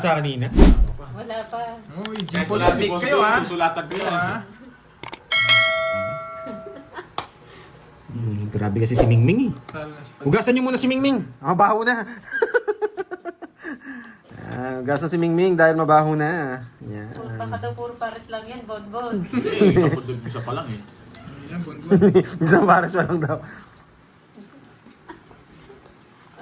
Sa kanina? Wala pa. Uy, Kahit Jimpo wala si Lamig Boss kayo Bill, ha. susulatan ko yan. Ha? Grabe kasi si Mingming eh. Talo na si Pag- Ugasan niyo muna si Mingming. Mabaho na. Ugasan si Mingming dahil mabaho na. Yan. Baka daw puro pares lang yan, bon-bon. Hindi, isa pa lang eh. Ayan, bon-bon. Isang pares pa lang daw.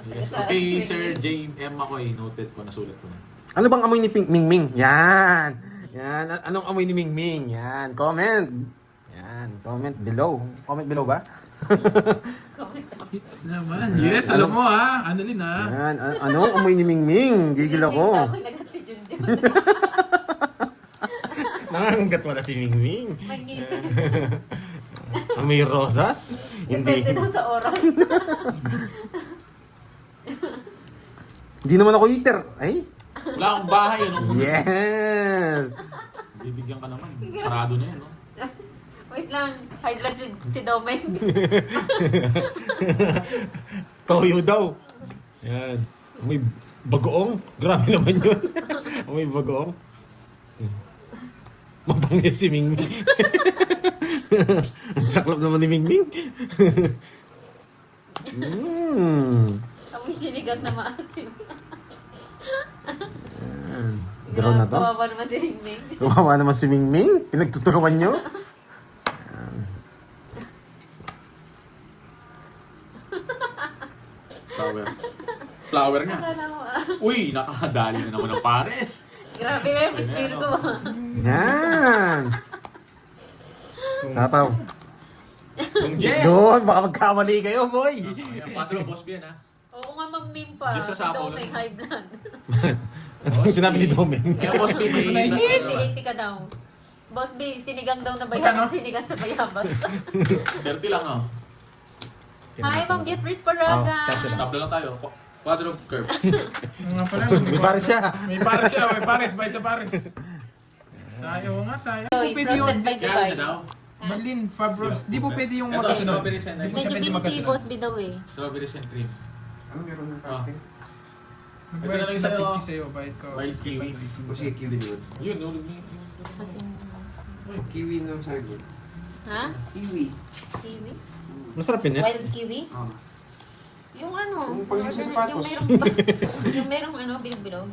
Yes, okay, Sir James M. ako eh. Noted ko, nasulat ko na. Ano bang amoy ni Mingming? Yan. Yan. Anong amoy ni Mingming? Yan. Comment. Yan. Comment below. Comment below ba? Hits naman. Yes, alam mo ha. Annalyn ha. Yan. Anong amoy ni Mingming? Gigil ako. Ako nagat si Junjun. Nangangagat wala si Mingming. Mangin. Amoy rosas? Depende daw sa oras. Hindi naman ako eater. Ay? Wala akong bahay, ano? Yes! Bibigyan ka naman. Sarado na yan, no? Wait lang, high blood si Domeng. Toyo daw. Yan. May bagoong. Grabe naman yun. May bagoong. Mabangya si Mingming. Ang saklap naman ni Mingming. Amoy sinigang na maasim. Draw na to. Kawawa naman si Ringning. Kawawa naman si Mingming. Pinagtutulungan nyo. Flower nga. Akala mo Uy, nakakadali na naman ng pares. Grabe na yung espiritu. Yan. Sapaw. Yung Jess! Doon, baka magkamali kayo, boy. Yung patro, boss bien, ha? Oo nga, mag-meme pa. Just sa sapaw Domeng, lang. high blood. Ano sinabi ni Domeng? Kaya boss bien, may... 80 ka daw. Boss B, sinigang daw na Magkano? bayabas, sinigang sa bayabas. 30 lang, oh. Hi, Ma'am Beatrice Paraga. Tabla lang tayo. Quadro curve. Mga pala. May pare siya. May pares siya. May pares. Bayad sa pares. Sayang nga, sayang. Di po Oy, pwede yun. frosted by Kaya na Dubai. daw. Malin, Fabros. Di po pwede yung Ito, magkasunod. strawberries and Di po siya Medyo pwede busy si magkasunod. Boss B daw eh. Strawberries and cream. Ano meron ng Ah. party? Magbayad Ito na lang sa sa'yo. 50 sa'yo. Bayad ko. Wild kiwi. O sige, kiwi yun. Yun, nulog niya. Kasi, Kiwi na sabi ko. ha? Kiwi. Kiwi? Masarap yun, eh. Wild kiwi? Ah. Yung ano? Yung pang sa sapatos. Yung merong ano, bilog-bilog.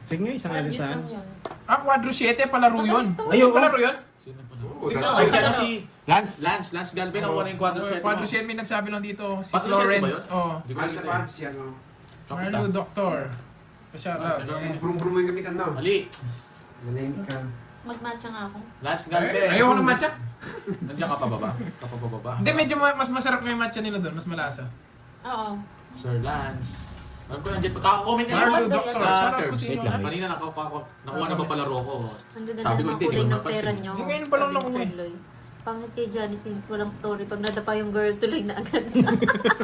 Sige nga, isang alin Yes saan. lang yun. Ah, Quadro 7. Palaro yun. Ay, oo. Palaro yun? Sino pa Oo, na? dati- Ay, sana si Lance. Lance Galvin ang wala yung quadro set. Quadro 7 may nagsabi lang dito. Si Quadro Florence. set ba Oh. Di ko Para sa nakita parts yan, oh. Marlo, Doktor. Shout out. Brum-brum yung gamitan na. Mali. Malayin ka. Magmatcha nga ako. Lance Galvin. Ayoko ng matcha. Nandiyan ka pa baba? Kapababa. Hindi, medyo mas masarap na yung matcha nila doon. Mas malasa. Oo. Sir Lance. Alam ko nandiyan pa. Kakakomment niya. Marlo, Marlo, Doktor. yan. Shout out po Curbs. sa inyo. Wait lang. Kanina nakuha na ba palaro ko? Nandun na Sabi ko, lang hindi, ang kulay di ko ng pera napansin. nyo. Yung ngayon pa lang Sabi ni nakuha. Sir Loy. Pangit kay Johnny Sins, walang story. Pag nadapa yung girl, tuloy na agad.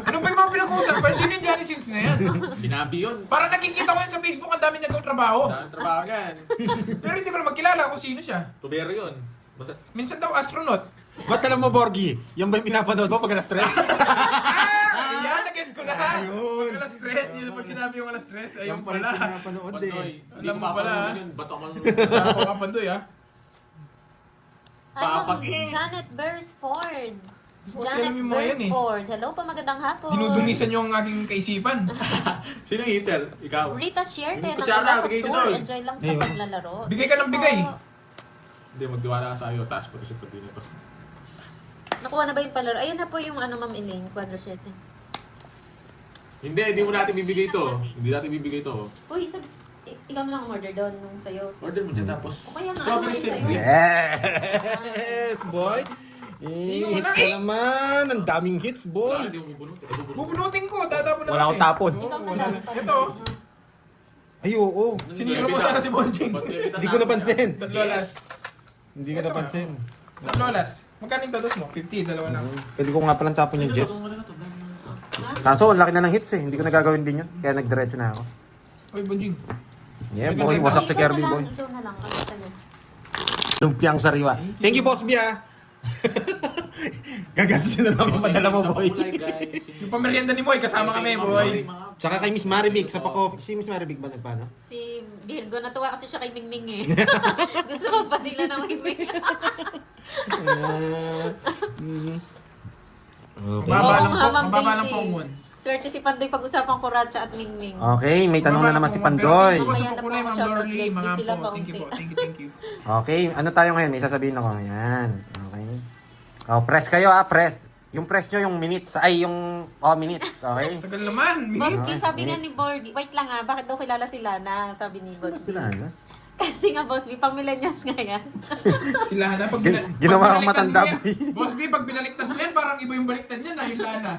Ano ba yung mga pinag-uusapan? Sino yung Johnny Sins na yan? Binabi yun. Parang nakikita ko yan sa Facebook, ang dami niya gawang trabaho. Dahil trabaho yan. Pero hindi ko na magkilala kung sino siya. Tubero yun. Basta, Minsan daw astronaut. Ba't alam mo, Borgie? Yan ba yung pinapanood mo pag na-stress? Yan, nag-guess ko na. Ayun. Pag alas stress, yun pag sinabi yung alas stress, ayun Yan pa rin pala. pinapanood Pandoy. eh. Hindi Alam ko mo pala, mapanood yun. Ba't ako Sa ako kapandoy ah. Papagi. Janet Beresford. Boss, Janet alam yung mga yan eh. Beresford. Hello po, magandang hapon. Dinudungisan yung aking kaisipan. Sino yung hitter? Ikaw? Rita Shierte, Yung ng kutsara, Ilocos bigay ko Sur. doon. Enjoy lang sa Ayun. paglalaro. Bigay ka ng bigay. Opo. Hindi, magtiwala ka sa iyo. Taas po kasi pati nito. Nakuha na ba yung palaro? Ayun na po yung ano, Ma'am Elaine, Quadro 7. Hindi mo natin bibigay ito. Hindi natin bibigay ito. Uy, ikaw na lang umorder doon nung sa'yo. Order mo dyan tapos O kaya nga, strawberry ano syrup. sa'yo? Yes, boy. Hits na naman. Ang daming hits, boy. Hindi mo bubunot. Bubunutin ko, tatapon na Wala akong kasi. tapon. Ikaw na Wala lang. na. Ito. Ay, oo. Siniro mo sana si Bonjing. Hindi ko napansin. Tatlo alas. Hindi ko napansin. Tatlo alas. Magkano yung dados mo? 50, dalawa lang. Pwede ko nga palang tapon yung Jess. Kaso, ang laki na ng hits eh. Hindi ko nagagawin din yun. Kaya nagdiretso na ako. Uy, Bonjing. Yeah, boy. Wasak si Kirby, boy. Ikaw na lang, kasi sa'yo. Lumpiang sariwa. Thank you, Boss Bia. Gagastusin na naman padala mo, boy. Guys. Yung pamerienda ni Moy, kasama kami, boy. Tsaka kay Miss Maribig sa pa-coffee. Si Miss Maribig ba nagpano? Si Virgo, natuwa kasi siya kay Mingming eh. Gusto magpadila ng Mingming. Okay. Mababa lang po, Mon. Swerte si Pandoy pag-usapang Kuratsa at Mingming. Okay, may tanong na naman si Pandoy. Pero Ayan thank you po sa na pakulay, po, Ma'am shoutout, Dorly, guys. mga Busy lang po. kaunti. Thank you. Okay, ano tayo ngayon? May sasabihin ako. Ayan. Okay. Oh, press kayo press. Yung press nyo yung minutes. Ay, yung minutes. Okay? Tagal naman. Boss Minutes. B, sabi nga ni minutes. Bordy, wait lang bakit daw kilala si Lana? Sabi ni Boss B. Sila, ano? Kasi nga Boss B, pang millennials nga yan. Sila na. Pag Ginawa pag kang binaliktad matanda, mo yan- boy. Boss B, pag binaliktad mo yan, parang iba yung baliktad niya na, yung Lana.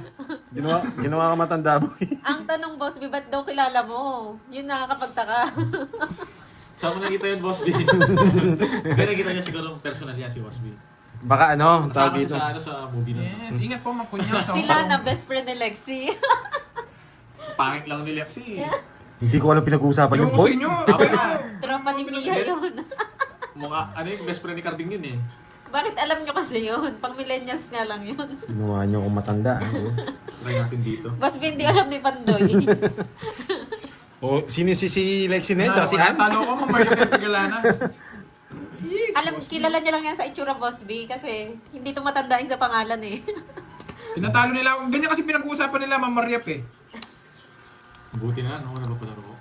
Ginawa ka matanda, boy. Ang tanong Boss B, ba't daw kilala mo? Yun nakakapagtaka. Saan mo nakita yun, Boss B? Kaya nakita niya siguro personal yan si Boss B. Baka ano, Kasama tawag siya dito. sa movie na. Yes, ingat po, makunya. Si Lana, best friend ni Lexi. Pangit lang ni Lexi. Hindi ko alam pinag-uusapan Yung yung ko sa boy. inyo. Okay na. Tropa ni Mia yun. Mukha, ano yung best friend ni Carding yun eh. Bakit alam nyo kasi yun? Pang millennials nga lang yun. Ginawa niyo akong matanda. Try natin dito. Boss B, hindi alam ni Pandoy. Sino si Lexi na yun? Tsaka si Ann? Talo ko, Mamaryo Lana. Alam, kilala niya lang yan sa itsura Boss B kasi hindi ito matandain sa pangalan eh. Tinatalo nila. Ganyan kasi pinag-uusapan nila, Ma'am Mariap eh. Buti na, ano na ba pala ko?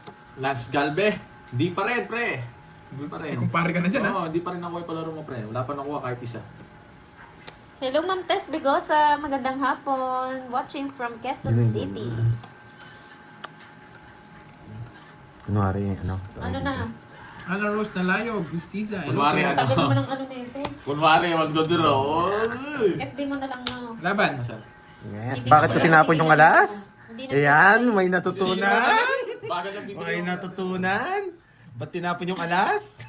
Lance Galve. Di pa rin, pre. Di pa rin. Kumpare ka na dyan, ha? Oo, di pa rin nakuha yung palaro mo, pre. Wala pa nakuha kahit isa. Hello Ma'am Tess Begosa, magandang hapon. Watching from Quezon City. Kunwari, ano? Ano na? Ana Rose na layo, Bustiza. Kunwari, ano? Tagal mo ng ano na ito. Kunwari, magdodoro. FB mo na lang na. Laban. Yes, bakit ko tinapon yung alas? Hindi na. Ayan, may natutunan. Bakit lang May natutunan. Ba't tinapon yung alas?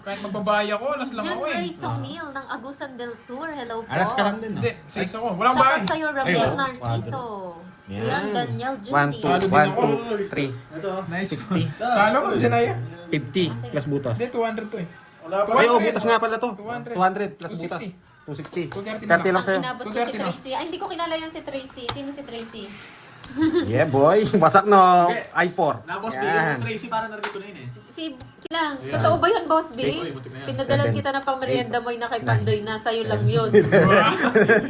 Kahit magbabaya ko, alas lang John ako eh. Ray Somil ng Agusan del Sur. Hello po. Alas ka lang din, no? Hindi, sa isa ko. Walang bahay. Shoutout sa'yo, Ay, Ramel oh. Narciso. Sian Daniel 1, Jundi. 2, 1, 2, 3. Nice. 60. Talo ko, Sinaya. 50 plus butas. Hindi, 200 to eh. Ay, butas nga pala to. 200. 200 plus butas. 260. 230 30 lang sa'yo. Inabot ko si 230 na. Tracy. Ay, hindi ko kilala yan si Tracy. Sino si Tracy? Yeah, boy. Basak no. i4. Na, Boss B, Yan. yung Tracy, parang narinig ko na yun eh. Silang. Ayan. Totoo ba yun, Boss B? Uy, buti na yan. Pinadalan 7, kita ng pang-merienda mo na kay Pandoy na sa'yo lang yun.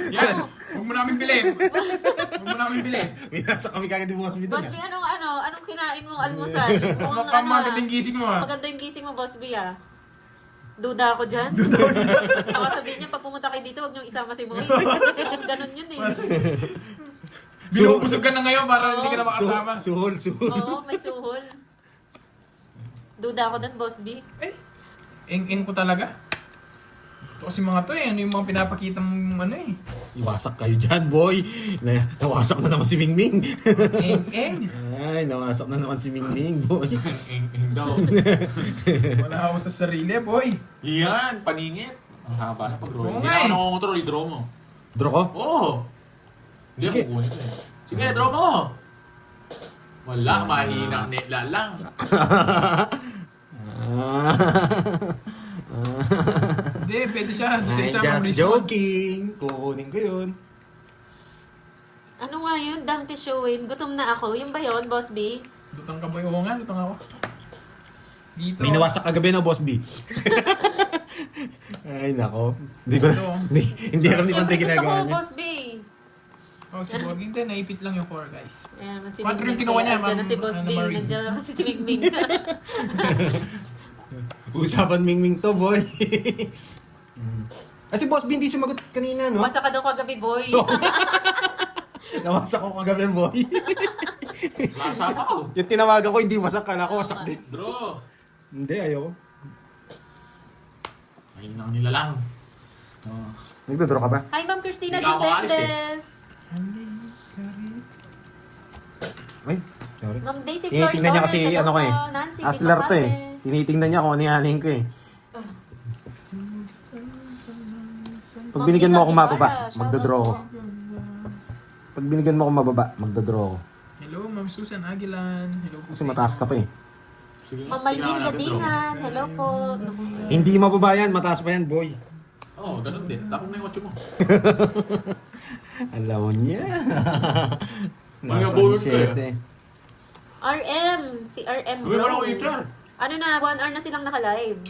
Yan. Huwag mo namin bilhin. Huwag mo namin bilhin. May nasa kami kagad yung bukas mo Boss doon. B, anong kinain mong almusal? Mukhang Mukhang magandang gising mo ah. Maganda yung gising mo, Boss B ah. Duda ako dyan. Ako sabihin niya, pag pumunta kayo dito, huwag niyong isama si Moy. Ganun yun eh. Binubusog ka na ngayon para hindi ka na makasama. Suhol. Oo, may suhol. Duda ako dun, Boss B. Eh, ing ko talaga. Ito kasi mga to eh, ano yung mga pinapakita mong ano eh. Iwasak kayo dyan, boy. Nawasak na naman si Mingming. Ing. Ay, nawasak na naman si Mingming, boy. daw. Wala ako sa sarili, boy. Yan, paningit. Ang haba na pag-drawing. Oo Hindi nga na ako eh. nakongontrol, i-draw mo. Draw ko? Oo. Hindi ako Sige. kukunin ko eh. Sige, draw mo. Wala, mahinang nila lang. Hindi, pwede siya. Doon sa I'm isa just mong joking. Kukunin ko yun. Ano nga yun? Dante Showin. Gutom na ako. Yung ba yun, Boss B? Lutang ka boy. Oo nga, lutang ako. Dito. May nawasak kagabi na, Boss B. Ay, nako. Hindi ko na, hindi alam ni Siyempre Pantay gusto ko, ginagawa niya. Boss B. Oh, si Borging din, naipit lang yung 4 guys. Ayan, si Quadro yung Mingming. kinuha niya, Nandiyan na Ma'am si Boss B. Ana Marie. Nandiyan na kasi si Mingming. Usapan Mingming to, boy. Kasi Boss B hindi sumagot kanina, no? Basa ka daw kagabi, boy. Nawasak ko kagabi, boy. Lasa pa ako. Yung tinawagan ko, hindi wasak. Kala ko wasak din. Draw. Hindi, ayoko. Mahinang nila lang. Oh. Nagdodraw ka ba? Hi, Ma'am Christina Hindi ako aalis Dutendes. Ay, sorry. Ma'am Daisy Tinitingnan niya kasi Flores, ano ko eh. hello po. Nancy Aslar to eh. Pinocate. Tinitingnan niya kung ano yanin ko eh. Pag Ma'am binigyan mo ako Tina mababa, Ibarra, magdodraw ko. shoutout po. Pag binigyan mo ako mababa, magdodraw ko. Hello, Ma'am Susan Aguilan. Hello po Kasi mataas ka pa eh. Sige, Ma'am tingnan Maylin natin, draw. Gadingan, hello po. Hindi mababa yan, mataas pa yan, boy. Oo, ganun din. Tapos na yung 8 mo. Alam mo niya. Mga Nasa bullet ka eh. 7. RM! Si RM Uy, wala bro. ko HR. Ano na, 1 hour na silang naka-live.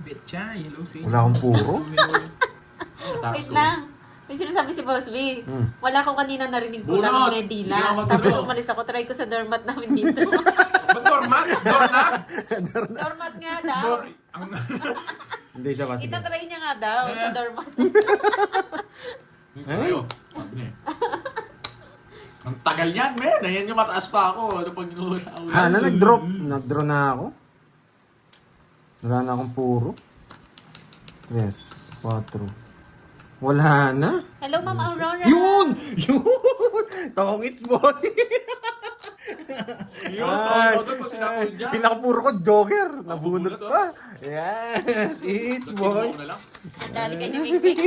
Betcha, yellow sea. Wala akong puro. Wait lang. May sinasabi si Boss B. Hmm. Wala ko kanina narinig ko Bunot! lang Hindi Medina. ka matulog. Tapos umalis ako, try ko sa doormat namin dito. Ba't dormat? Dornag? Doormat nga daw. Dor... Ang... Hindi siya kasi. Itatry niya nga daw sa doormat. Tayo. Sabi niya eh. Ang tagal niyan, men. Ayan yung mataas pa ako. Ano pag ginuha na ako? Sana nag-drop. Nag-draw na ako. Wala na akong puro. 3, 4. Wala na. Hello, Ma'am Aurora. Yun! Yun! Tongits boy! Yun, Ay, tawag pag sinabi ko dyan. pinakapuro ko Joker. Nabunot, Nabunot pa. Yes! It's boy! Na lang. Dali kayo ni Mingming.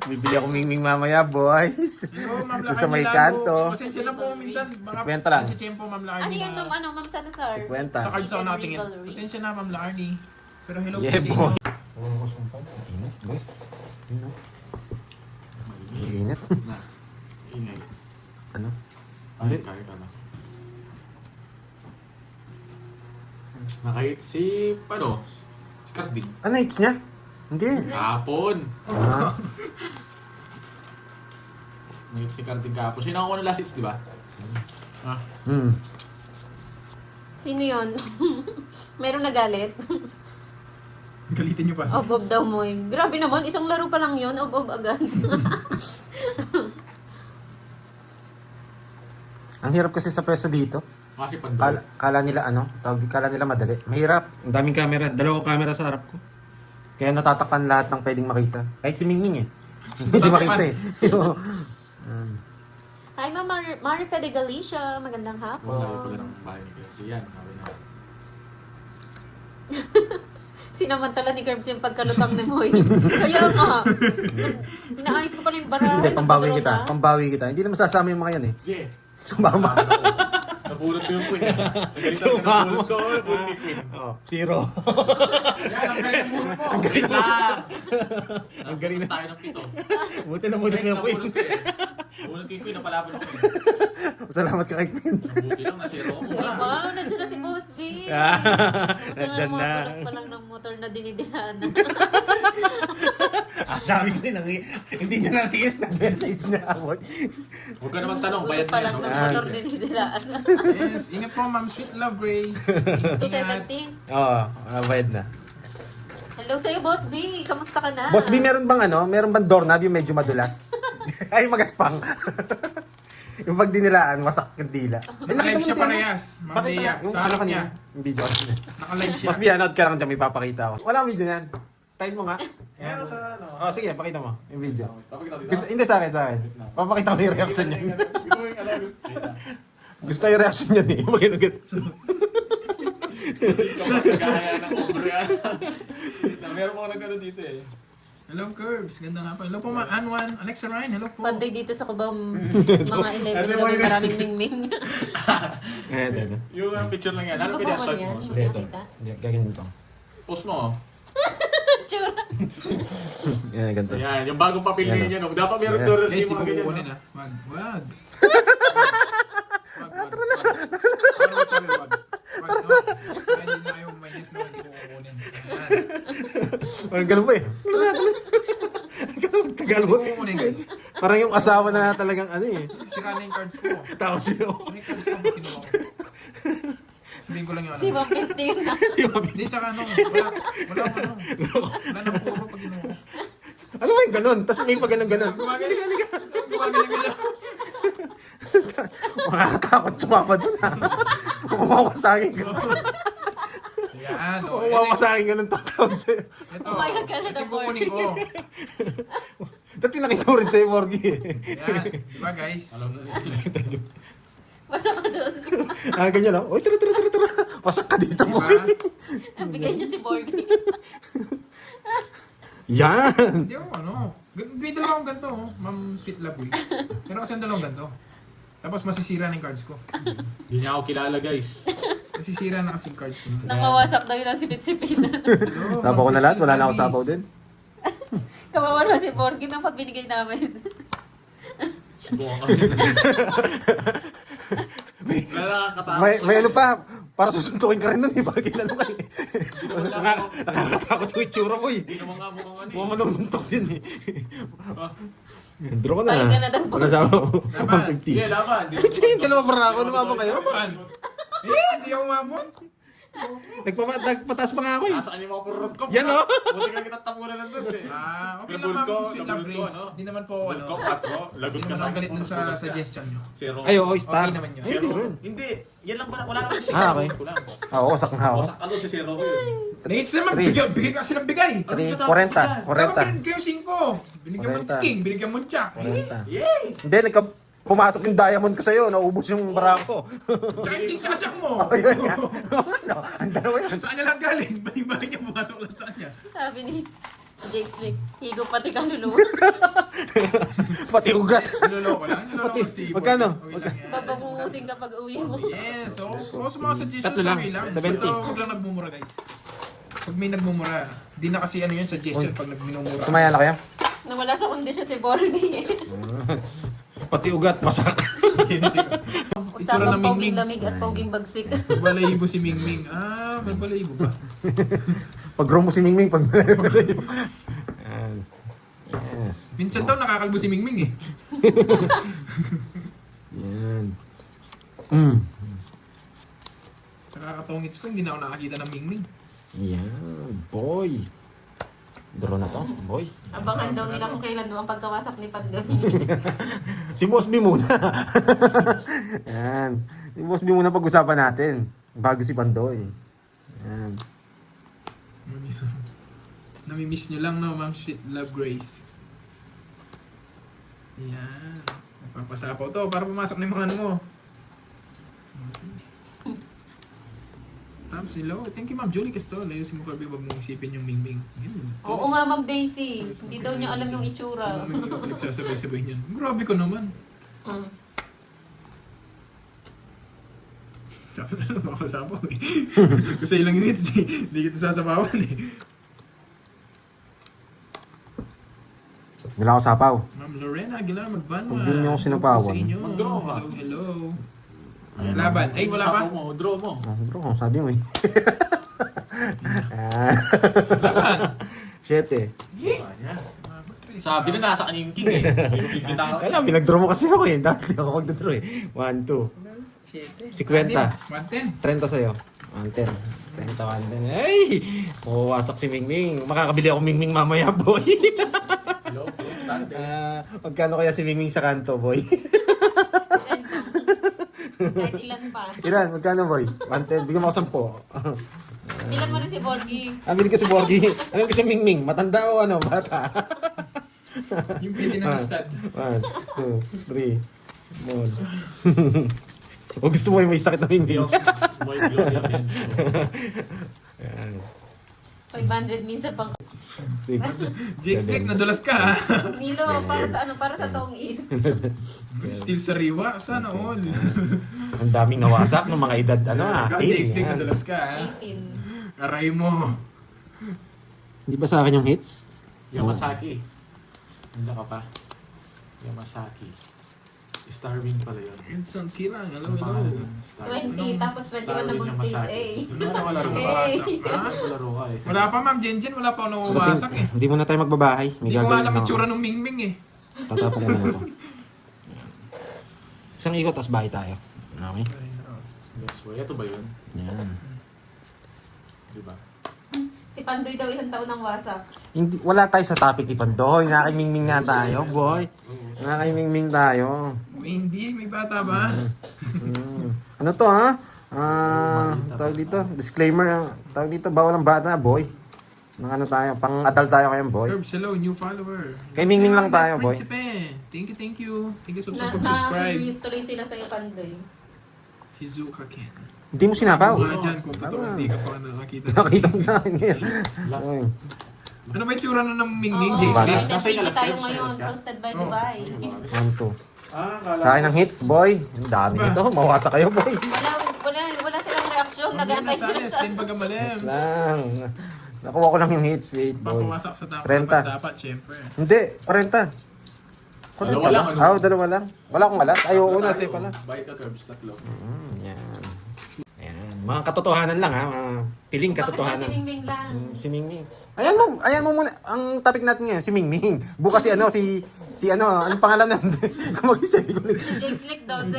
Bibili ako mingming mamaya, boys. Yo, Ma'am Doon sa may Lakay kanto. Milano. Pasensya na po minsan. Baka 50 lang. Nachechempo, Ma'am Lakay. Ano yan, Ma'am Salazar? 50. Sa cards ako Chicken nakatingin. rivalry. Pasensya na, Ma'am Lakay. Pero hello Yeah, po sa boy. inyo. Init, boy. Init. Na. Ingay. Ano? Ay, kaya ka na. Nakahit si, ano? Si Carding. Ano hits niya? Hindi. Kahapon. Ah, Nakahit si Carding kahapon. Siya nakakuha ng last hits, di ba? Ah. Sino yun? Meron nagalit? Galitin niyo pa. Ob daw mo eh. Grabe naman, isang laro pa lang yun. Ob agad. ang hirap kasi sa pwesto dito. Makipag Kala nila kala nila madali. Mahirap. Ang daming camera. 2 camera sa harap ko. Kaya natatakpan lahat ng pwedeng makita. Kahit si Mingming eh. Hindi makita eh. Hi, Ma'am Marife de Galicia. Magandang hapon. Wala pa ng bahay ni Kasi yan. Sabi na. Sinamantala ni Curbs yung pagkalutang ni Moy. Kaya nga. Inaayos ko pa na yung barahe. Hindi, pambawi nagpadraw kita. na. Pambawi kita. Hindi naman sasama yung mga yan eh. Yeah. Sumama. Napulot ko yung queen. Nagalitan ka ng pulot ko. Napulot yung queen. Oh, 0. Yan, ang galing ng pulot mo. Ang galing Wait lang. Ang galing na. Tayo ng 7. Buti na munit Next, na Queen. napulot ko eh. Napulot ko yung queen. Napalaban ako. Salamat ka kay Queen. Buti lang, nasiro ko muna. Wow, nandiyan na si Boss B. Nandiyan na. Tulog pa lang ng motor na dinidilaan na. Sabi ko din, hindi niya natiis na message niya ako. Huwag ka naman tanong, bayad Tulog pa na lang yan. ng motor dinidilaan na. Yes, ingat po, Ma'am Sweet Love Grace. Ingat. 217. Oo, bayad na. Hello sa'yo, Boss B. Kamusta ka na? Boss B, meron bang doorknob yung medyo madulas? Ay, magaspang. yung pag dinilaan, wasak yung dila. Nakalive siya parehas, Ma'am Pakita Lea. nga, yung Sa ano harap kanina, niya. yung video kanina. Nakalive siya. Boss B, anood ka lang dyan, may papakita ako. Wala akong video niyan. Type mo nga. Meron sa ano. Oh, sige, pakita mo yung video. Papakita dito. Hindi sa akin. Papakita ko yung reaction niya. Ito yung ano. Gusto yung reaction niya eh. Maginugit. Ikaw ba nagkahaya ng over yan? Meron ko nagkano dito eh. Hello, Curbs. Ganda nga po. Hello po, Anwan. Alexa Ryan. Hello po. Panday dito sa Cubao, mga 11 gabi maraming mingming. Ito. Yung picture lang yan. Ano Ano ba pinastart yan? mo? Ito. Nakita? Gaganyan ito. Post mo. Tsura. Yan, ganito. Ayan, yung bagong papel Yan, niya. Dapat meron Yes. doon Guys, si di ko mga ganyan. kukunin ah. Wag. Wag. Wag. Sorry, wag. Wag. No. Kaya hindi na kayo umayos na hindi ko kukunin. Ayan. Ang ganun ba eh. Tagal mo. Hindi ko kukunin, guys. Parang yung asawa na talagang ano eh. Sira na yung cards ko. Tao siya. Sira yung cards ko. Ba't kinuha ko? Sabihin ko lang yun. Si Ma'am 15 na. Hindi, tsaka ano. Wala nang puro pag kinuha ko. Ano ba yung ganun? Tapos may pa ganun-ganun. Gumagaling. Gumagaling. Makakatakot sumama dun ha. Kumawa sa akin ganun. Yan. Kumawa sa akin ganun tatawag sa'yo. Ito. Umayag ka na Ito ng yung kukunin ko. Dati pinakita ko rin sa'yo, Morgie eh. Yan. Diba, guys? Alam na. Basta ka doon. Ganyan lang. Uy, tara. Pasak ka dito mo. Diba? Bigay niyo si Borgie. Yan. Hindi ako ano. May dalawang ganito, oh. Ma'am Sweet Love Wills. Pero kasi ang dalawang ganito. Tapos masisira na yung cards ko. Hindi niya ako kilala guys. Nasisira na kasing cards ko. Nang mawasak daw yun ang sipit-sipit. Hello, Sapaw ko na lahat, wala na ako Michelle sapaw Davis. din. Kawawa na si Borgie nung pag binigay namin. Subukan kami. Wala nakakatakot. May ano pa, para susuntukin ka rin nun eh. Bakit ano ka eh. Nakakatakot yung itsura mo eh. Hindi naman nga mukhang ano Mukhang manununtok yun eh. Ah, Draw ka na. Tayo ka na daw. Wala sa ako. Laban. 150. Sige, laban. Dalawa para ako, lumabang kayo. Laban. Hindi ako umabot. Nagpataas pa nga ako eh. Nasa kanya mga pururot ko. Yan, oh. Buti ka kita tapunan ng dos eh. Okay Labul lang ko, ma'am, si labul Love ko, Grace. ano? Di naman po ano. Ko, 4. Lagot Hindi ka sa naman akin. galit dun sa suggestion nyo. Zero. Ay, oo, star. Okay naman yun. Ay, hindi rin. Hindi. Yan lang ba? Wala naman siya. Ah, okay. Ko lang. Oo, wasak na ako. Wasak ka doon si zero ko yun. Nates naman, Three. bigay kasi ng bigay. 40. Dapat binigyan kayo 5. Binigyan mo 40. king, binigyan mo jack. 40. Yay! Hindi, pumasok yung diamond ko sa'yo, naubos yung barako. Tsaka yung king tsaka jack mo. Ayun nga. Ano, ang dalawa yun. Saan niya lahat galing? Balik niya pumasok lang sa kanya. Sabi ni Jake Slick, higo pati kaluluwa. Pati ugat. Niloloko lang. Niloloko Pati- si magkano? Okay lang yan. Babangungutin kapag uwi mo. Yes, so kung sa mga suggestions, Tatlo lang, okay lang. 70. Basta huwag lang nagmumura guys. Pag may nagmumura, di na kasi ano yun, suggestion pag nagminumura. Tumaya na kayo? Nawala sa kondisyon si Borgie. Pati ugat, masak. Itsura Usapang ng Mingming. poging lamig at poging bagsik. Balayibo si Mingming. Ah, may balayibo ba? Pag mo si Mingming, pag Yan. Yes. Minsan daw nakakalbo si Mingming eh. Yan. Sa kakatongits ko, hindi na ako nakakita ng Mingming. Yan, boy. Draw na to, boy. Abangan daw nila kung kailan daw ang pagkawasak ni Pandoy. Si Boss B muna. Yan. Si Boss B muna pag-usapan natin. Bago si Pandoy. Yan. Namimiss nyo lang, no, Ma'am Shit Love Grace. Yan. Nagpapasapaw to para pumasok na yung mga ano mo. Tapos hello. Thank you, Ma'am Julie Castol. Ayusin mo kabi, wag mong isipin yung Mingming. Yan. Oo nga, Ma'am Daisy. Hindi daw niya alam yung itsura. Hindi ko nagsasabay-sabay niyan. Grabe ko naman. Hmm. Sabi na lang makasapaw eh. Gusto ilang minutes, hindi kita sasabawan eh. Wala ako sapaw. Ma'am Lorena Aguilar Magbanwa. Huwag din niyo ako sinapawan. Sa inyo. Mag-draw ka. Hello, Laban. Ay, wala pa? Sapaw mo, draw mo. Draw, sabi mo eh. Laban. 7. Sabi na nasa kanya yung king eh. Hindi ko bibita ko. Wala, pinag-draw mo kasi ako eh. Dati ako mag-draw eh. 1, 2. 50. 110. 30 sa'yo. 110. 30, 110. Ay! Mawawasak si Mingming. Makakabili ako Mingming mamaya, boy. Hello, tante. Magkano kaya si Mingming sa kanto, boy? Kahit ilan pa. Ilan? Magkano, boy? 110. Bigyan mo ako 10. Bilang mo rin si Borgie. Bili ko si Borgie. Ano ko si Mingming? Matanda o ano? Bata? Yung pwede na stud. 1, 2, 3, 4. O gusto mo yung may sakit na Mingming? Boy, glory yan. Ayan. 500 minsan pang 6. Jake Strick, nadulas ka ha. Nilo, para sa ano, para sa tong eat. Still sariwa. Sana all. Ang daming nawasak ng mga edad, ano Jake Strick, atin. nadulas ka ha. 18. Aray mo. Di ba sa akin yung hits? Yamasaki. Hindi ka pa. Yamasaki. Starving pala yun. Vincent Kirang. Hello, Ang pangalan hello. nun, Starving. 20, tapos 21 na Starving buntis Yamasaki. eh. Ano na kalaro? Hey. Wasak. Ha? Malaro ka eh. Wala pa, Ma'am Jenjen. Wala pa ako nawawasak eh. Hindi muna tayo magbabahay. May Hindi ko gagawin alam na yung tsura ako. ng Mingming eh. Tatapon ko na ito. Isang ikot, tas bahay tayo. Okay? Yes, way. Ito ba yun? Yan. Diba? Si Pandoy daw ilang taon ang wasak. Hindi, wala tayo sa topic ni Pandoy. Nakakimingming nga tayo, boy. Nakakimingming tayo. Hindi, may bata ba? Ano to, ha? Tawag dito, disclaimer. Tawag dito, bawal ang bata, boy. Ano tayo, pang-adult tayo ngayon, boy. Herbs, hello, new follower. Kay Mingming lang tayo, boy. Prinsipe. Thank you, thank you. Thank you sa Na pag-subscribe. na-curious tuloy sila sa'yo, Pandoy. Shizuka Ken. Hindi mo sinapaw. Mga dyan, kung totoo, hindi ka pa nakakita. Nakita mo sa akin ngayon. Ay. Ano ba yung tsura nun ng Mingming? Oo, Jake Bata. Smith? Nasa Nasa tayo Alas ngayon, Vegas ka? hosted by Oh. Dubai. 1, 2. Kala Sa akin ng hits, boy. Ang dami Diba? nito. Mawasa kayo, boy. Wala silang reaction. Habang nag-aantay sila Sales, sa... din baga malim. Lang. Nakuha ko lang yung hits. Wait, boy. Papuwasak sa takot 30. dapat, syempre. Hindi, 40. Dalawa lang, ano? Oo, dalawa lang. Wala akong alas. Ay, oo, nasa pala. Bite the curbs, tatlo. Yan. Ayan. Mga katotohanan lang ha. Mga piling Bakit katotohanan. si Mingming lang? Si Mingming. Ayan mo muna. Ang topic natin ngayon, si Mingming. Bukas si anong pangalan nun? Mag-isip ko. Si Jake Slick 12.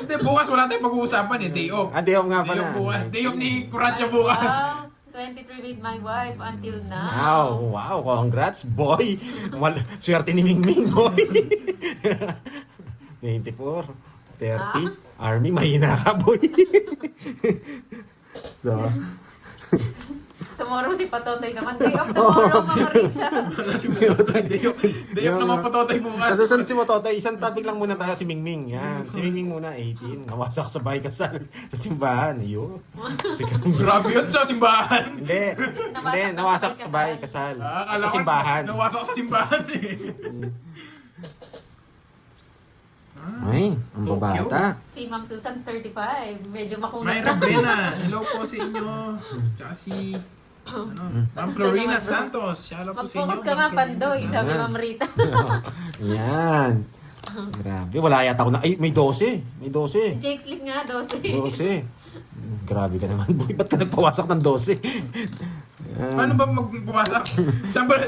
Hindi, bukas wala tayong pag-uusapan eh. Day off. Day off nga Day pala. off bukas. Day off ni Kuratsa bukas. Wow. 23 with my wife until now. Wow, congrats, boy. Swerte ni Mingming, boy. 24, 30, Army, mahina ka, boy. So, Tomorrow si Patotoy naman. Day off tomorrow, Mama Risa. Day off naman patotay bukas. Nasusunod si Mototoy, isang topic lang muna tayo si Mingming. Yan. Si Mingming muna, 18. Nawasak sa bahay kasal sa simbahan. Ayun. Si Grabe yun sa simbahan. Hindi, nawasak sa bahay kasal. Akala Sa ko simbahan. Nawasak sa simbahan eh. Ay, ang babata. Si Ma'am Susan, 35. Medyo makunat May na. Rabrena, hello po sa inyo. Tsaka si Ma'am Florina Santos. Hello po sa inyo. Mag-focus ka nga, Ma'am Florina Pandoy. Santos. Sabi Ma'am Rita. Yan. Grabe, wala yata ako na. Ay, may 12. May 12. Jake Slick nga, 12. 12. Grabe ka naman, boy. Ba't ka nagpawasak ng 12? Yan. Paano ba magpuwasak?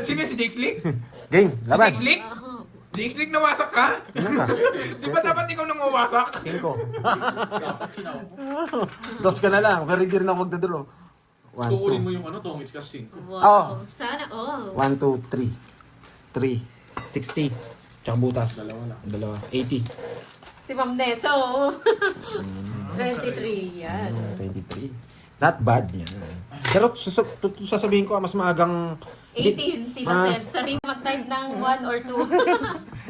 Sino si Jake Slick? Game, Si laban. Jake Slick? Jake Slick nawasak ka? Ilan ka? Di ba dapat ikaw nang mawasak? 5. Dos ka na lang. Pero hindi rin ako magdadraw. 1, Kukunin mo 2. yung ano, tongits kasi 5. Wow, sana all. 1, 2, 3. 3. 60. Tsaka butas. Dalawa. 80. Si Ma'am Neso. 23, yan. 23. Not bad yan. Pero sasabihin ko, mas maagang... 18, si Joseph. Sorry, mag-type ng 1 or 2.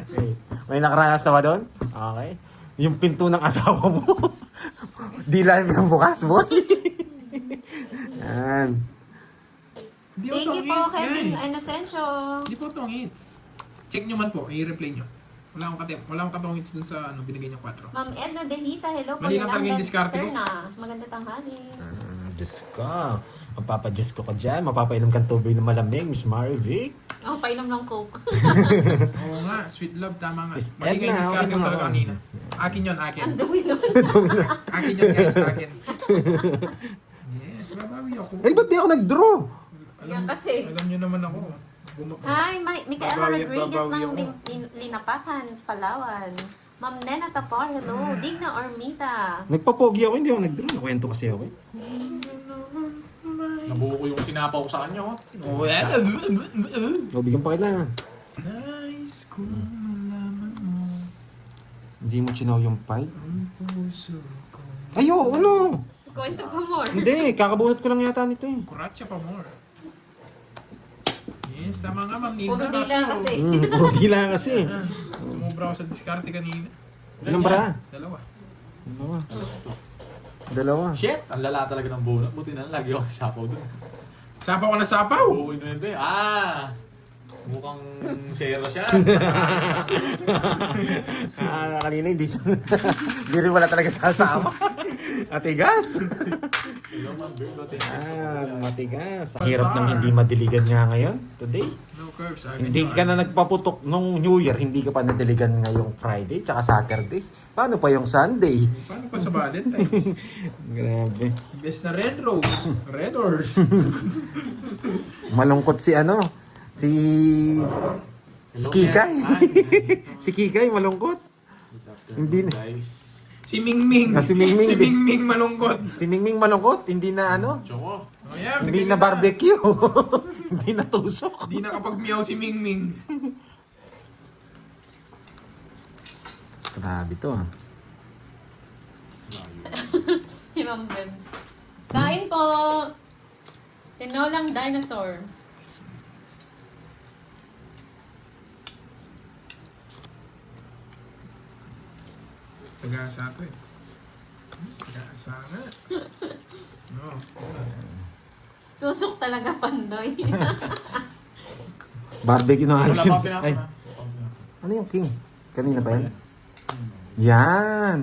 Okay. May nakaranas na ba doon? Okay. Yung pinto ng asawa mo. Di lang yung bukas, boy. Yan. Di Thank you po, tongits, Kevin guys. Inocencio. Di po tongits. Check nyo man po, i-replay nyo. Wala akong katongits dun sa binigay nyo 4. Ma'am Edna Dehita, hello po. Mali lang talaga yung diskarte ko. Maganda tanghali. Diyos ko. Magpapadiyos ko ka dyan. Mapapainom kang tubig na malamig, Miss Marivic. Oh, painom ng Coke. Oo nga, sweet love, tama nga. Miss Mali kayo Edna, diskarte okay ko na talaga ako. kanina. Akin yun, akin. Ang dumi nun. Akin yun guys, akin. Yes, babawi ako. Eh, ba't di ako nag-draw? Yan kasi. Alam nyo naman ako. Hi, Micaela Babawi Rodriguez ako. ng Linapakan, Palawan. Ma'am Nena Tapar, hello. Digna Ormita. Nagpapogi ako, hindi ako nag-draw. Nakwento kasi ako. Nabuo ko yung sinapaw ko sa kanya, oh. O, bigyan pa kita. Nice kung malaman mo Hindi mo chinaw yung pipe? ang puso ko. Ay, oo, ano? Kwento pa more. Hindi, kakabunot ko lang yata nito eh. Kuratsa pa more. Yes, tama nga ma'am. Puro Nina, dila kaso, kasi. Puro dila kasi. Sumubra ako sa diskarte kanina. Ilang bara? Dalawa. Dalawa. Alas to. Dalawa. Shit! Ang lala talaga ng bunot. Buti na lang, lagi ako sapaw dun. Sapaw ka na sapaw! Oo, inuwento eh. Mukhang zero siya. Kanina hindi hindi rin wala talaga sasama. Atigas. Hello, ma'am. Matigas. Hirap ng hindi madiligan nga ngayon, today. No curves. Hindi ka na nagpaputok nung New Year, hindi ka pa nadiligan ngayong Friday, tsaka Saturday. Paano pa yung Sunday? Paano pa sa Valentine's? Grabe. Best na red rose. Red horse. Malungkot si si Kikay. Si Kikay malungkot. Hindi na. Guys. Si Mingming. Si Mingming. Si Mingming malungkot. Si Mingming malungkot, hindi na Choco. Oh, yeah, hindi na barbecue. Hindi na tusok. Hindi nakapag-meow si Mingming. Grabe to ah. Si Ma'am Bems. Kain po. Tinolang dinosaur. Taga-asa ko eh. Taga-asa nga. No. Tusok talaga, Pandoy. Barbecue na Wala alas pa yun. pinaka. Ay, ano yung king? Kanina pa yan? Yan!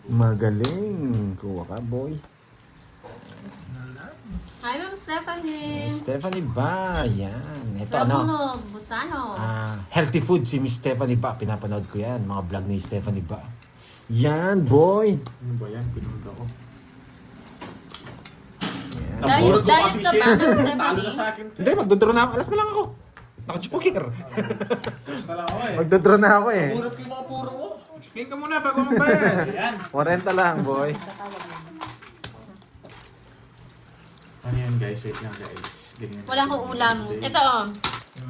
Magaling. Kuha ka, boy. Hi, Ma'am Stephanie. Stephanie ba? Yan. Ito ano? Ramuno, Busano. Healthy food si Miss Stephanie ba. Pinapanood ko yan. Mga vlog ni Stephanie ba. Yan, boy. Ano ba yan? Pinunod ako. Yan. Diet- Napurot ko diet kasi ka siya. ba, Ma'am Stephanie? Talo na sa akin. Hindi, magdodraw na ako. Alas na lang ako. Naka-choker. Basta lang ako eh. Magdodraw na ako eh. Napurot ko yung mga puro mo. Explain ka muna bago magbayad. Ayan. 40 lang, boy. Ano yan guys? Wait lang guys. Ganyan. Wala akong ulam. Ito, oh.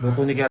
Luto ni Kaya.